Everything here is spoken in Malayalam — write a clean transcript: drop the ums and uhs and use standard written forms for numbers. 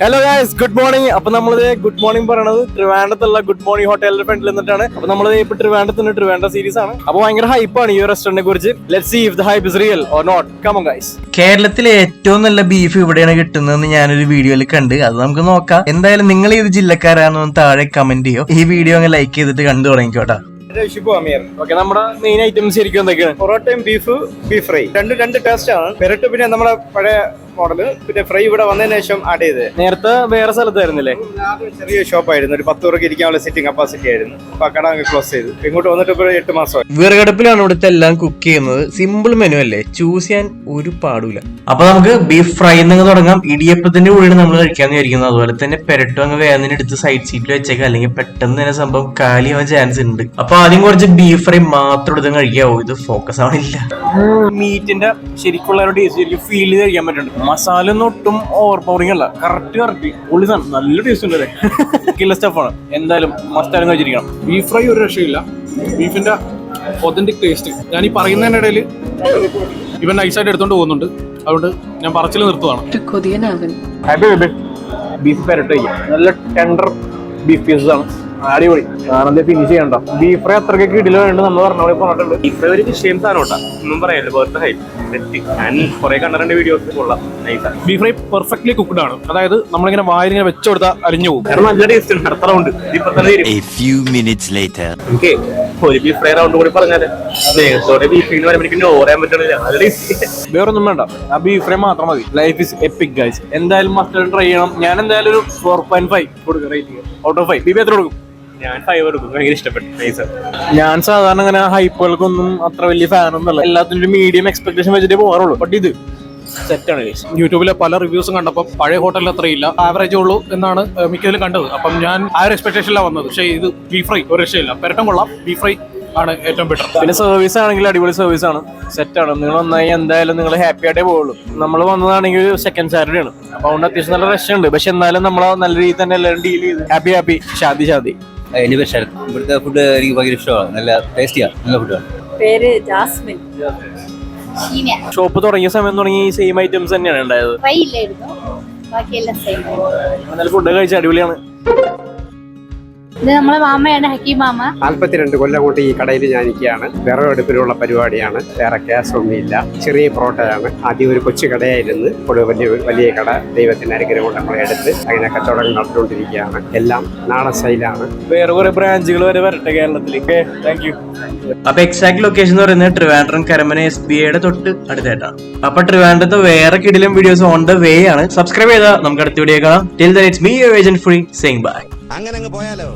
Hello guys, good morning. അപ്പൊ നമ്മള് ഗുഡ് മോർണിംഗ് പറയണത് ട്രിവാൻഡ്രത്തുള്ള ഗുഡ് മോർണിംഗ് ഹോട്ടലിന്റെ ഫ്രണ്ടിൽ നിന്നിട്ടാണ്. അപ്പൊ നമ്മള് ഇപ്പൊ ട്രിവാൻഡ്രത്തിന്റെ ട്രിവാൻഡ്ര സീരീസ് ആണ്. അപ്പൊ ഭയങ്കര ഹൈപ്പാണ് ഈ റെസ്റ്റോറന്റിനെ കുറിച്ച്. Let's see if the hype is real or not. Come on guys. കേരളത്തിലെ ഏറ്റവും നല്ല ബീഫ് ഇവിടെയാണ് കിട്ടുന്നതെന്ന് ഞാനൊരു വീഡിയോയിൽ കണ്ട്. അത് നമുക്ക് നോക്കാം. എന്തായാലും നിങ്ങൾ ഏത് ജില്ലക്കാരാണെന്ന് താഴെ കമന്റ് ചെയ്യോ. ഈ വീഡിയോ അങ്ങ് ലൈക്ക് ചെയ്തിട്ട് കണ്ടു തുടങ്ങിക്കോട്ടെ. നമ്മുടെ മെയിൻ ഐറ്റംസ് ശരിക്കും എന്തൊക്കെയാണ്? പൊറോട്ടയും ബീഫ് ഫ്രൈ രണ്ട് ടേസ്റ്റ് ആണ്. പെരട്ട് പിന്നെ നമ്മുടെ പഴയ മോഡല്, പിന്നെ ഫ്രൈ ഇവിടെ വന്നതിന് ശേഷം ആഡ് ചെയ്ത്. നേരത്തെ വേറെ സ്ഥലത്തായിരുന്നില്ലേ? ചെറിയ ഷോപ്പായിരുന്നു, ഒരു 10 പേർക്ക് ഇരിക്കാനുള്ള സിറ്റിംഗ് കപ്പാസിറ്റി ആയിരുന്നു. അപ്പൊ കട ക്ലോസ് ചെയ്തു. ഇങ്ങോട്ട് വന്നിട്ട് ഇപ്പോൾ 8 മാസമായി. വിറകടുപ്പിലാണ് ഇവിടുത്തെ എല്ലാം കുക്ക് ചെയ്യുന്നത്. സിമ്പിൾ മെനു അല്ലേ, ചൂസ് ചെയ്യാൻ ഒരു പാടില്ല. അപ്പൊ നമുക്ക് ബീഫ് ഫ്രൈ എന്നങ്ങ് തുടങ്ങാം. ഇടിയപ്പത്തിന്റെ കൂടെ നമ്മൾ കഴിക്കാന്ന് വിചാരിക്കുന്നത്. അതുപോലെ തന്നെ പെരട്ടും അങ്ങ് വേദന എടുത്ത് സൈഡ് സീറ്റിൽ വെച്ചേക്കാം, അല്ലെങ്കിൽ പെട്ടെന്ന് തന്നെ സംഭവം കാലിയാവാൻ ചാൻസ് ഉണ്ട്. അപ്പൊ ആദ്യം കുറച്ച് ബീഫ് ഫ്രൈ മാത്രം എടുത്ത് കഴിക്കാവോ, ഇത് ഫോക്കസ് ആവണില്ല. മീറ്റിന്റെ ശരിക്കുള്ള ഒരു ടേസ്റ്റ് ശരിക്കും ഫീൽ ചെയ്ത് കഴിക്കാൻ പറ്റുന്നുണ്ട്. മസാല ഒന്നും ഒട്ടും ഓവർ പവറിംഗ് അല്ല, കറക്റ്റ് ഉള്ളി സാധനം നല്ല ടേസ്റ്റ് ഉണ്ട്. കില്ല സ്റ്റഫാണ്, എന്തായാലും മസ്റ്റാലും കഴിച്ചിരിക്കണം. ബീഫ് ഫ്രൈ ഒരു രക്ഷയില്ല. ബീഫിന്റെ ഒതന്റിക് ടേസ്റ്റ് ഞാൻ ഈ പറയുന്നതിനിടയിൽ ഇവൻ നൈസായിട്ട് എടുത്തോണ്ട് പോകുന്നുണ്ട്. അതുകൊണ്ട് ഞാൻ പറച്ചിൽ നിർത്തുവാണ്. ബീഫ് പെരട്ട് കഴിക്കാം. നല്ല ടെൻഡർ ബീഫ് പീസസ് ആണ്, അടിപൊളി. ആണെന്ന് ഫിനിഷ് ചെയ്യണ്ട. ബീഫ് ഫ്രൈ അത്രയ്ക്ക് കിടിലോ വേണ്ട നമ്മൾ പറഞ്ഞ പറഞ്ഞിട്ടുണ്ട്. ബീഫ് ഫ്രൈ ഒരു വിഷയം സാധനം കേട്ടാ, ഒന്നും പറയാനില്ല. ബർത്ത് ഹൈപ്പ് ഞാൻ കുറെ കണ്ടിട്ടുണ്ട് വീഡിയോസ്. കൊള്ളാം, നൈസാണ്. ബീഫ് ഫ്രൈ പെർഫെക്റ്റ്ലി കുക്ക്ഡ് ആണ്. അതായത് നമ്മളിങ്ങനെ വായിലിങ്ങനെ വെച്ചു കൊടുത്താൽ അലിഞ്ഞു പോകും. കാരണം നല്ല ടേസ്റ്റ് ഉണ്ട്. അടുത്ത റൗണ്ട് ഇപ്പൊ തന്നെ തരും. ഓക്കെ, ഒരു ബീഫ് ഫ്രൈ റൗണ്ട് കൂടി പറഞ്ഞാല് സ്നേഹത്തോടെ ബീഫിന് വരുമ്പോൾ എനിക്ക് ഓരാൻ പറ്റണില്ല. നല്ല ടേസ്റ്റ്. വേറൊന്നും വേണ്ട, ആ ബീഫ് ഫ്രൈ മാത്രം മതി. Life is EPIC guys. എന്തായാലും മസ്റ്റ് ട്രൈ ചെയ്യണം. ഞാൻ എന്തായാലും ഒരു 4.5 കൊടുക്കും റേറ്റിംഗ് ഔട്ട് ഓഫ് 5. ബീഫ് എത്ര കൊടുക്കും? ഞാൻ 5 കൊടുക്കും. ഭയങ്കര ഇഷ്ടപ്പെട്ടു, നൈസാണ്. ഞാൻ സാധാരണ അങ്ങനെ ഹൈപ്പുകൾക്കൊന്നും അത്ര വലിയ ഫാനൊന്നുമല്ല. എല്ലാത്തിനും മീഡിയം എക്സ്പെക്ടേഷൻ വെച്ചിട്ടേ പോകാറുള്ളൂ. ബട്ട് ഇത് സെറ്റാണ് ഗൈസ്. യൂട്യൂബിലെ പല റിവ്യൂസും കണ്ടപ്പോൾ പഴയ ഹോട്ടലിൽ അത്രയില്ല, ആവറേജ് ഉള്ളൂ എന്നാണ് മിക്കതിലും കണ്ടത്. അപ്പം ഞാൻ ആ ഒരു എക്സ്പെക്ടേഷനിലാണ് വന്നത്. പക്ഷേ ഇത് ബീഫ് ഫ്രൈ ഒരു രക്ഷയില്ല. പെരട്ടം കൊള്ളാം, ബീഫ് ഫ്രൈ ആണ് ഏറ്റവും ബെറ്റർ. പിന്നെ സർവീസ് ആണെങ്കിൽ അടിപൊളി സർവീസ് ആണ്, സെറ്റാണ്. നിങ്ങൾ വന്നായി എന്തായാലും നിങ്ങൾ ഹാപ്പി ആയിട്ടേ പോകുള്ളൂ. നമ്മൾ വന്നതാണെങ്കിൽ സെക്കൻഡ് സാറ്റർഡേ ആണ്, അപ്പൊ അതുകൊണ്ട് അത്യാവശ്യം നല്ല റഷ് ഉണ്ട്. പക്ഷെ എന്നാലും നമ്മൾ നല്ല രീതിയിൽ തന്നെ എല്ലാവരും ഡീൽ ചെയ്ത് ഹാപ്പി ഷാദി. എന്റെ പേര് ശരത്. ഇവിടുത്തെ ഫുഡ് എനിക്ക് ഭയങ്കര ഇഷ്ടമാണ്. നല്ല ടേസ്റ്റിയാണ്, നല്ല ഫുഡാണ്. പേര് ജാസ്മിൻ. ഷോപ്പ് തുടങ്ങിയ സമയം തുടങ്ങി സെയിം ഐറ്റംസ് തന്നെയാണ് ഉണ്ടായത്. നല്ല ഫുഡ് കഴിച്ച അടിപൊളിയാണ്. ഇത് നമ്മളെ മാമയാണ്, ഹക്കീം മാമ. 42 കൊല്ലം കൊണ്ട് ഈ കടയിൽ ഞാൻ ഇരിക്കുകയാണ്. വിറകടുപ്പിലുള്ള പരിപാടിയാണ്, വേറെ ഗ്യാസൊന്നുമില്ല. ചെറിയ പൊറോട്ടയാണ്. ആദ്യം ഒരു കൊച്ചു കടയായിരുന്നു, ഇപ്പോൾ വലിയ കട. ദൈവത്തിന്റെ അനുഗ്രഹം കൊണ്ട് നമ്മൾ എടുത്ത് അങ്ങനെ കച്ചവടം നടന്നുകൊണ്ടിരിക്കുകയാണ്. എല്ലാം നാടൻ സ്റ്റൈലാണ്. വേറെ കുറെ ബ്രാഞ്ചുകൾ വരെ വരട്ടെ കേരളത്തിലേക്ക്. Thank you. അപ്പൊ എക്സാക്ട് ലൊക്കേഷൻ എന്ന് പറയുന്നത് ട്രിവാൻഡ്രം കരമന SBIയുടെ തൊട്ട് അടുത്തായിട്ടാണ്. അപ്പൊ ട്രിവാൻഡ്രത്ത് വേറെ കിടിലം വീഡിയോസ് ഓൺ ദ വേ ആണ്. സബ്സ്ക്രൈബ് ചെയ്താൽ നമുക്ക് അടുത്ത വീഡിയോ കാണാം. Till then it's me your agent free saying bye. അങ്ങനെ അങ്ങ് പോയാലോ.